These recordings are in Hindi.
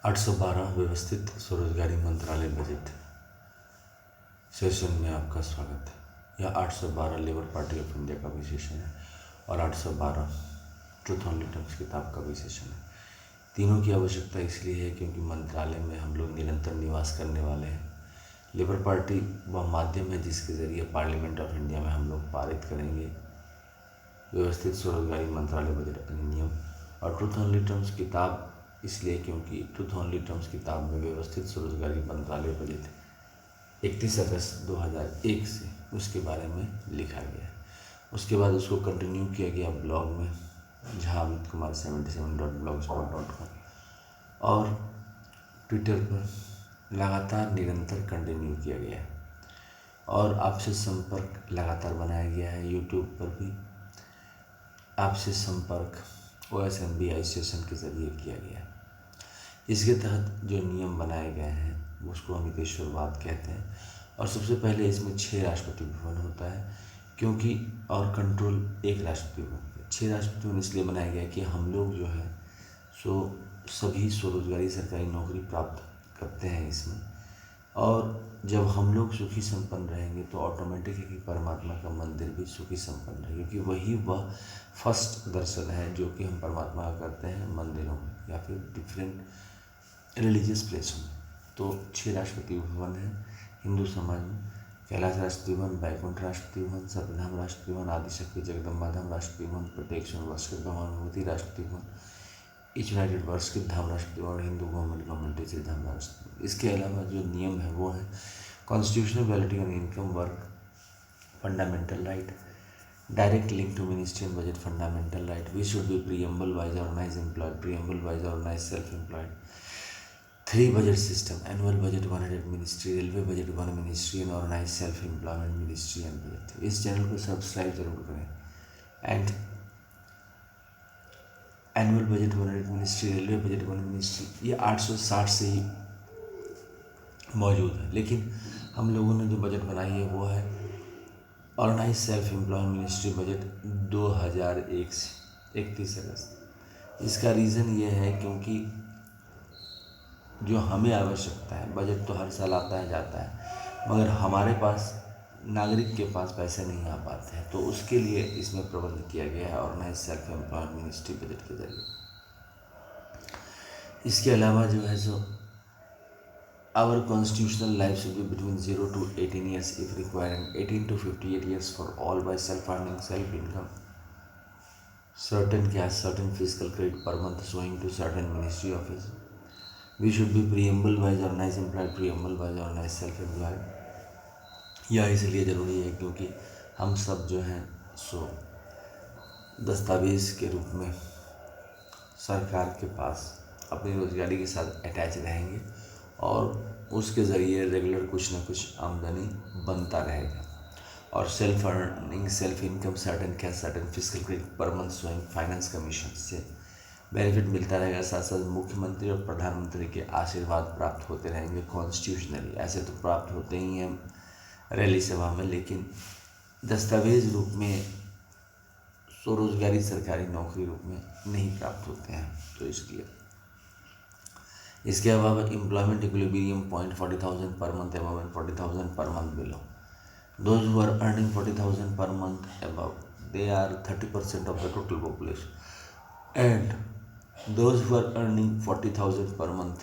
812 व्यवस्थित स्वरोजगारी मंत्रालय बजट सेशन में आपका स्वागत है। यह 812 लेबर पार्टी ऑफ इंडिया का भी सेशन है और 812 ट्रूथ ओनली टर्म्स किताब का भी सेशन है। तीनों की आवश्यकता इसलिए है क्योंकि मंत्रालय में हम लोग निरंतर निवास करने वाले हैं। लेबर पार्टी वह माध्यम है जिसके ज़रिए पार्लियामेंट ऑफ इंडिया में हम लोग पारित करेंगे व्यवस्थित स्वरोजगारी मंत्रालय बजट अधिनियम। और ट्रूथ ओनली टर्म्स किताब इसलिए क्योंकि ट्रूथ ओनली टर्म्स किताब में व्यवस्थित स्वरोजगारी मंत्रालय बजट 31 अगस्त 2001 से उसके बारे में लिखा गया है। उसके बाद उसको कंटिन्यू किया गया ब्लॉग में jhamitkumar77.blogspot.com और ट्विटर पर लगातार निरंतर कंटिन्यू किया गया है और आपसे संपर्क लगातार बनाया गया है। यूट्यूब पर भी आपसे संपर्क OSMBI सेशन के ज़रिए किया गया है। इसके तहत जो नियम बनाए गए हैं उसको हम हितेश्वरवाद कहते हैं और सबसे पहले इसमें 6 राष्ट्रपति भवन होता है क्योंकि और कंट्रोल एक राष्ट्रपति भवन। 6 राष्ट्रपति भवन इसलिए बनाया गया कि हम लोग जो है सो सभी स्वरोजगारी सरकारी नौकरी प्राप्त करते हैं इसमें, और जब हम लोग सुखी संपन्न रहेंगे तो ऑटोमेटिक है कि परमात्मा का मंदिर भी सुखी संपन्न रहे, क्योंकि वही वह फर्स्ट दर्शन है जो कि हम परमात्मा का करते हैं मंदिरों में या फिर डिफरेंट रिलीजियस प्लेसों में। तो 6 राष्ट्रपति भवन हैं हिंदू समाज में: कैलाश राष्ट्रपति भवन, बैकुंठ राष्ट्रपति भवन, सत्यधाम राष्ट्रपति भवन, आदिशक्ति जगदम्बा धाम राष्ट्रपति भवन, प्रोटेक्शन वर्षित भवन, विभूति राष्ट्रपति भवन, यूनाइटेड वर्षित धाम राष्ट्रपति भवन, हिंदू गवर्नमेंट से धाम राष्ट्रपति। इसके अलावा जो नियम है वो है constitutional validity on income work fundamental right, direct link to ministry and budget fundamental right. We should be preamble wise organized employed, preamble wise organized self-employed. 3 budget system: annual budget 100 ministry, railway budget 1 ministry and organized self-employment ministry and budget. इस चैनल को सब्सक्राइब जरूर करें। And annual budget 100 ministry, railway budget 1 ministry, ये 860 से ही मौजूद है, लेकिन हम लोगों ने जो बजट बनाई है वो है organise self employment ministry budget 2001 से 31 अगस्त। इसका रीज़न ये है क्योंकि जो हमें आवश्यकता है, बजट तो हर साल आता है जाता है, मगर हमारे पास नागरिक के पास पैसे नहीं आ पाते हैं, तो उसके लिए इसमें प्रबंध किया गया है organise self employment ministry budget के जरिए। इसके अलावा जो है सो Our constitutional life should be between 0 to 18 years if required and 18 to 58 years for all by self-earning, self-income. Certain cash, certain fiscal credit per month showing to certain ministry office. We should be preamble wise organized employed, preamble wise organized self-employed. यह इसलिए ज़रूरी है क्योंकि हम सब जो हैं सो दस्तावेज़ के रूप में सरकार के पास अपनी रोजगारी के साथ अटैच रहेंगे और उसके ज़रिए रेगुलर कुछ ना कुछ आमदनी बनता रहेगा। और self earning, self income, certain cash, certain physical credit per month showing finance commission से बेनिफिट मिलता रहेगा। साथ साथ मुख्यमंत्री और प्रधानमंत्री के आशीर्वाद प्राप्त होते रहेंगे कॉन्स्टिट्यूशनली। ऐसे तो प्राप्त होते ही हैं रैली सभा में, लेकिन दस्तावेज रूप में स्वरोजगारी सरकारी नौकरी रूप में नहीं प्राप्त होते हैं, तो इसलिए। इसके अलावा employment equilibrium point 40,000 per month above and 40,000 per month below. Those who are earning 40,000 per month above, they are 30% of the total population, and those who are earning 40,000 per month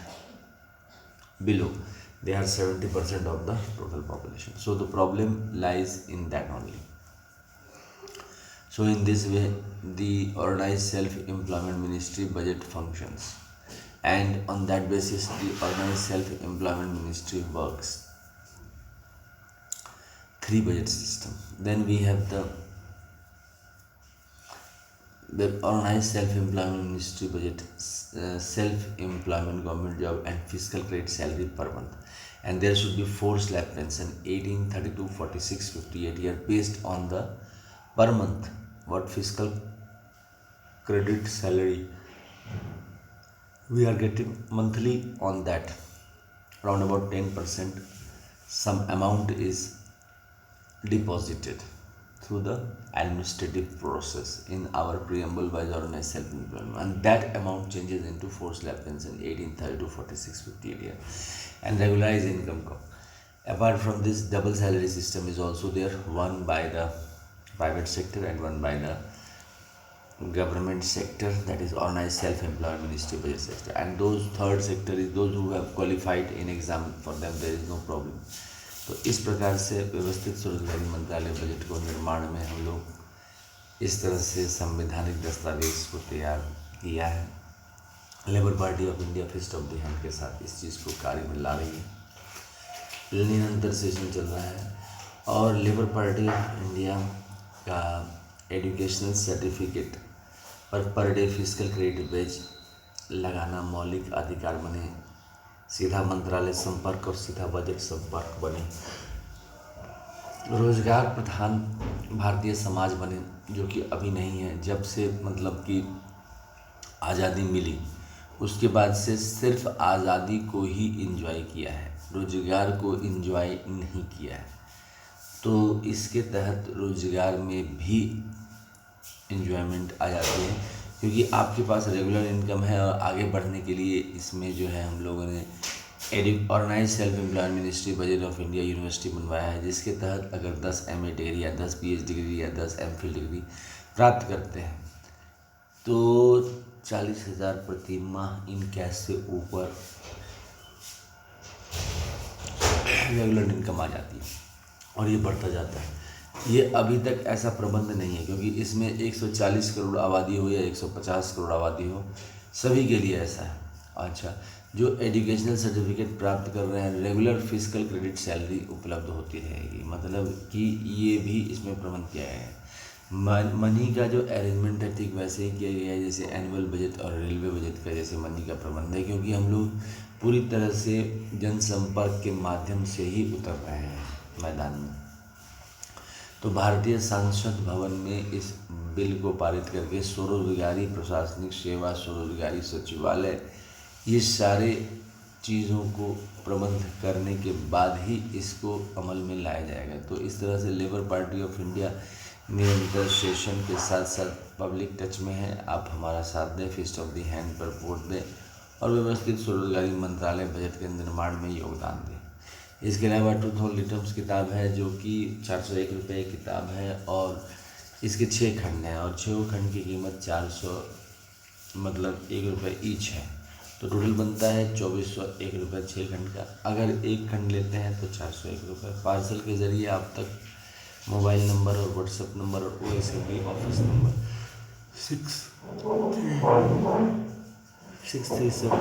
below, they are 70% of the total population. So the problem lies in that only. So in this way the organized self-employment ministry budget functions, and on that basis the organized self-employment ministry works. 3 budget system. Then we have the organized self-employment ministry budget, self-employment government job and fiscal credit salary per month, and there should be 4 slab pension 18, 32, 46, 58 year based on the per month what fiscal credit salary we are getting monthly. On that around about 10% some amount is deposited. through the administrative process in our preamble by the organized self-employment, and that amount changes into forced lap pension 1830 to 4658 year and regularized income. Apart from this, double salary system is also there, one by the private sector and one by the government sector, that is organized self-employed ministry budget sector, and those third sector is those who have qualified in exam, for them there is no problem. तो इस प्रकार से व्यवस्थित स्वरोजगारी मंत्रालय बजट को निर्माण में हम लोग इस तरह से संवैधानिक दस्तावेज को तैयार किया है। Labour Party of India fist of the hand के साथ इस चीज़ को कार्य में ला रही है। निरंतर सेशन चल रहा है और लेबर पार्टी ऑफ इंडिया का एजुकेशनल सर्टिफिकेट पर डे फिजिकल क्रेडिट वेज लगाना मौलिक अधिकार बने, सीधा मंत्रालय संपर्क और सीधा बजट संपर्क बने, रोजगार प्रधान भारतीय समाज बने, जो कि अभी नहीं है। जब से मतलब कि आज़ादी मिली उसके बाद से सिर्फ आज़ादी को ही एंजॉय किया है, रोजगार को एंजॉय नहीं किया है। तो इसके तहत रोजगार में भी एंजॉयमेंट आ जाती है, क्योंकि आपके पास रेगुलर इनकम है और आगे बढ़ने के लिए इसमें जो है हम लोगों ने organise self employment ministry budget of India university बनवाया है, जिसके तहत अगर 10 MA डिग्री या 10 PhD डिग्री या 10 MPhil डिग्री प्राप्त करते हैं तो 40,000 प्रति माह इन कैश से ऊपर रेगुलर इनकम आ जाती है और ये बढ़ता जाता है। ये अभी तक ऐसा प्रबंध नहीं है, क्योंकि इसमें 140 करोड़ आबादी हो या 150 करोड़ आबादी हो, सभी के लिए ऐसा है। अच्छा, जो एजुकेशनल सर्टिफिकेट प्राप्त कर रहे हैं रेगुलर फिजिकल क्रेडिट सैलरी उपलब्ध होती रहेगी, मतलब कि ये भी इसमें प्रबंध किया गया है। मनी का जो अरेंजमेंट है ठीक वैसे ही किया गया है जैसे एनुअल बजट और रेलवे बजट का जैसे मनी का प्रबंध है, क्योंकि हम लोग पूरी तरह से जनसंपर्क के माध्यम से ही उतर रहे हैं मैदान में। तो भारतीय संसद भवन में इस बिल को पारित करके स्वरोजगारी प्रशासनिक सेवा, स्वरोजगारी सचिवालय, ये सारे चीज़ों को प्रबंध करने के बाद ही इसको अमल में लाया जाएगा। तो इस तरह से लेबर पार्टी ऑफ इंडिया निरंतर सेशन के साथ साथ पब्लिक टच में है। आप हमारा साथ दें, फिस्ट ऑफ द हैंड पर वोट दें और व्यवस्थित स्वरोजगारी मंत्रालय बजट के निर्माण में योगदान दें। इसके अलावा ट्रूथ ऑन रिटर्म्स किताब है जो कि 401 रुपये किताब है और इसके 6 खंड हैं और 6 खंड की कीमत 400 मतलब 1 रुपये ईच है, तो टोटल बनता है 2401 रुपये 6 खंड का। अगर एक खंड लेते हैं तो 401 रुपये। पार्सल के ज़रिए आप तक मोबाइल नंबर और व्हाट्सएप नंबर और OSMB office number 637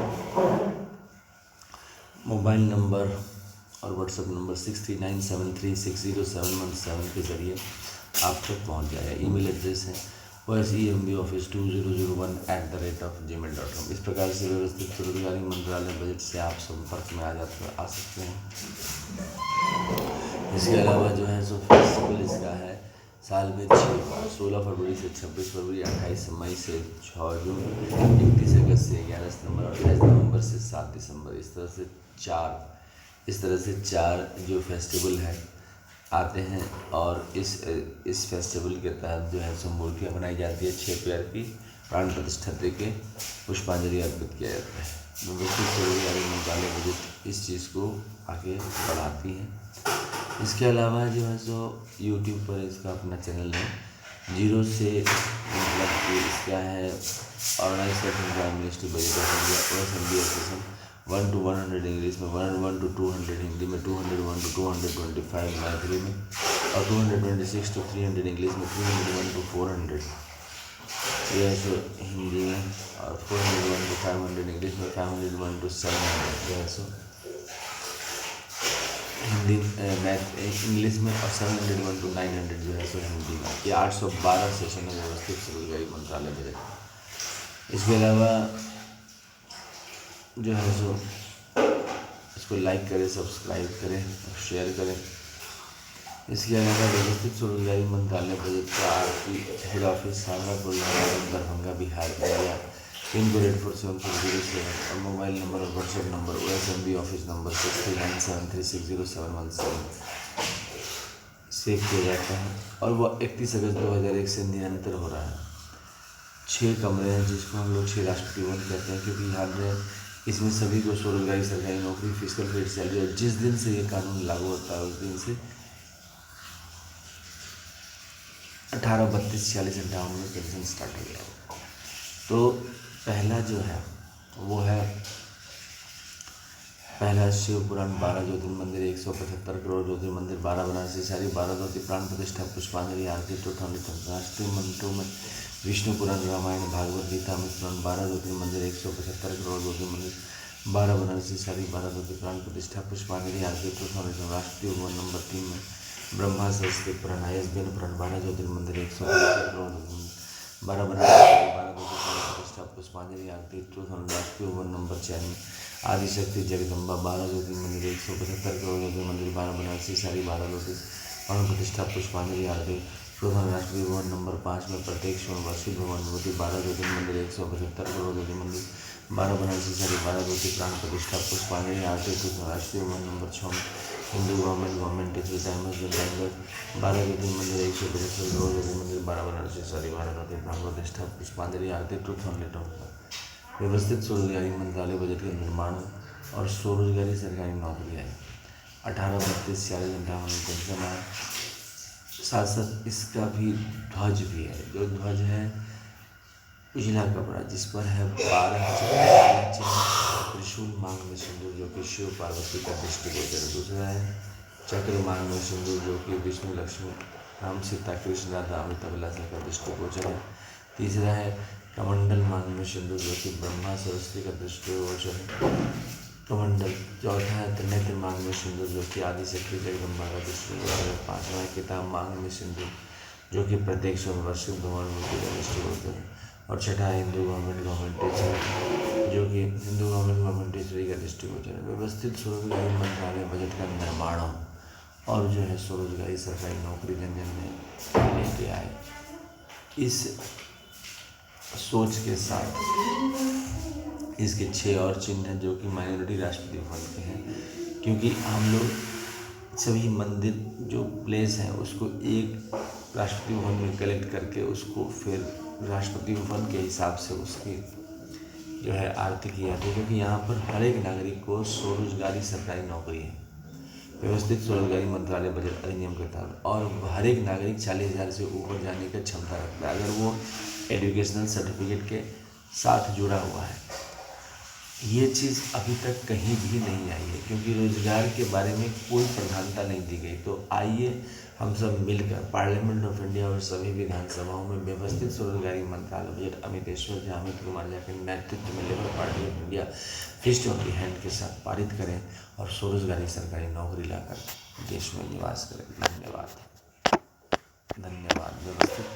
mobile number और व्हाट्सएप नंबर 6397360717 के ज़रिए आप तक पहुंच जाएगा। ईमेल एड्रेस है OSEMBoffice2001@gmail.com। इस प्रकार से व्यवस्थित स्वरोजगारी मंत्रालय बजट से आप संपर्क में आ सकते हैं। इसके अलावा जो है सो फेस्टिवल इसका है साल में 6 बार, 16 फरवरी से 26 फरवरी, 28 मई से 6 जून, 31 अगस्त से 11 सितंबर और 28 नवंबर से 7 दिसंबर। इस तरह से चार जो फेस्टिवल है आते हैं और इस फेस्टिवल के तहत जो है सो मूर्तियाँ बनाई जाती है, 6 पेयर की प्राण प्रतिष्ठा देके पुष्पांजलि अर्पित किया जाता है। व्यवस्थित स्वरोजगारी मंत्रालय बजट इस चीज़ को आगे बढ़ाती है। इसके अलावा जो है सो यूट्यूब पर इसका अपना चैनल है, 0 से मतलब कि इसका है organise self ministry budget of India OSMB session 1 to 100 English में, 101 to 200 हिंदी में, 201 to 225 मैथिली में और 226 to 300 इंग्लिश में, 301 to 400 ये है सो हिंदी में और 401 to 500 इंग्लिश में, 501 to 700 जो है सो हिंदी मैथ इंग्लिश में और 701 to 900 जो है सो हिंदी में। ये 812 सेशन है व्यवस्थित स्वरोजगारी मंत्रालय बजट। इसके अलावा जो है सो इसको लाइक करें, सब्सक्राइब करें और शेयर करें। इसके अलावा व्यवस्थित स्वरोजगारी मंत्रालय बजट का head office Shardapur, Darbhanga, Bihar, India, pin code 847407 और मोबाइल नंबर और WhatsApp number OSMB office number 6397360717। Save किया जाता है और वह 31 अगस्त 2001 से निरंतर हो रहा है। 6 कमरे हैं जिसको हम लोग 6 राष्ट्रपति भवन कहते हैं, क्योंकि यहाँ पे इसमें सभी को स्वरोजगारी, सरकारी नौकरी, फिजिकल पेड सैलरी, और जिस दिन से ये कानून लागू होता है उस दिन से 18, 32, 46, 58 में पेंशन स्टार्ट हो गया। तो पहला जो है वो है पहला शिव पुराण 12 ज्योतिर्लिंग मंदिर, 175 करोड़ ज्योतिर्लिंग मंदिर, 12 बनारसी साड़ी, 12 धोती, प्राण प्रतिष्ठा, पुष्पांजलि, आरती, राष्ट्रीय मंत्रों में विष्णु पुराण, रामायण, भागवत गीता में पुराण, 12 ज्योतिर्लिंग मंदिर, 175 करोड़ ज्योतिर्लिंग मंदिर, 12 बनारसी साड़ी, 12 धोती, प्राण प्रतिष्ठा, पुष्पांजलि, आरती, राष्ट्रीय भवन नंबर 3 में ब्रह्मा सरस्वती पुराण, आयस्बीन पुराण, 12 ज्योतिर्लिंग मंदिर, 175 करोड़ ज्योतिर्लिंग, 12 बनारसी साड़ी, 12 धोती, प्राण प्रतिष्ठा, पुष्पांजलि, आरती, राष्ट्रीय भवन नंबर 4 में आदिशक्ति जगदम्बा, 12 ज्योतिर्लिंग मंदिर, 175 करोड़ ज्योतिर्लिंग मंदिर, 12 बनारसी साड़ी, 12 लोटस, प्राण प्रतिष्ठा, पुष्पांजलि, आरती, राष्ट्रीय भवन नंबर 5 में प्रत्येक सोमवार भवन मोती, 12 ज्योतिर्लिंग मंदिर, 175 करोड़ ज्योतिर्लिंग मंदिर, 12 बनारसी साड़ी, 12 ज्योति, प्राण प्रतिष्ठा, पुष्पांजलि, आरती, राष्ट्रीय भवन नंबर 6 में हिंदू गवर्नमेंट टाइमर्स बैंगलोर, 12 ज्योतिर्लिंग मंदिर, 175 करोड़ ज्योतिर्लिंग मंदिर, 12 बनारसी साड़ी, 12 ज्योति, प्राण प्रतिष्ठा, पुष्पांजलि, आरती, ट्रूथ ऑन नेटवर्क। व्यवस्थित स्वरोजगारी मंत्रालय बजट का निर्माण और स्वरोजगारी सरकारी नौकरी है। 18, 32, 46, 58 पेंशन है। साथ साथ इसका भी ध्वज भी है, जो ध्वज है उजला कपड़ा जिस पर है 12 त्रिशूल, मांग में सिंदूर जो कि शिव पार्वती का दृष्टिगोचर है। दूसरा है चक्र, मांग में सिंदूर जो कि विष्णु, लक्ष्मी, राम, सीता, कृष्ण, राधा, अमिताभ बच्चन का दृष्टिगोचर है। तीसरा है कमंडल, मांग में सिंदूर जो कि ब्रह्मा सरस्वती का दृष्टिगोचर है। कमंडल। चौथा है त्रिनेत्र, मांग में सिंदूर जो कि आदिशक्ति जगदम्बा का दृष्टिगोचर है। 5वां है किताब, मांग में सिंदूर जो कि प्रत्येक सोमवार भगवान मूर्ति का दृष्टिगोचर है। और छठा है हिंदू गवर्नमेंट टीचर जो कि हिंदू गवर्नमेंट टीचर का दृष्टिगोचर है। व्यवस्थित स्वरोजगारी मंत्रालय बजट का निर्माण और जो है स्वरोजगारी सरकारी नौकरी जन जन में लेके आए। इस सोच के साथ इसके 6 और चिन्ह हैं जो कि माइनॉरिटी राष्ट्रपति भवन के हैं, क्योंकि हम लोग सभी मंदिर जो प्लेस हैं उसको एक राष्ट्रपति भवन में कलेक्ट करके उसको फिर राष्ट्रपति भवन के हिसाब से उसकी जो है आरती की जाती है, क्योंकि यहाँ पर हर एक नागरिक को स्वरोजगारी सरकारी नौकरी है। व्यवस्थित स्वरोजगारी मंत्रालय बजट अधिनियम के तहत और हर एक नागरिक 40,000 से ऊपर जाने की क्षमता रखता है अगर वो एजुकेशनल सर्टिफिकेट के साथ जुड़ा हुआ है। ये चीज़ अभी तक कहीं भी नहीं आई है, क्योंकि रोजगार के बारे में कोई प्रधानता नहीं दी गई। तो आइए हम सब मिलकर पार्लियामेंट ऑफ इंडिया और सभी विधानसभाओं में व्यवस्थित स्वरोजगारी मंत्रालय बजट अमितेश्वर झा, अमित कुमार झा के नेतृत्व में Labour Party of India fist of the hand के साथ पारित करें और स्वरोजगारी सरकारी नौकरी लाकर देश में निवास करें। धन्यवाद। व्यवस्थित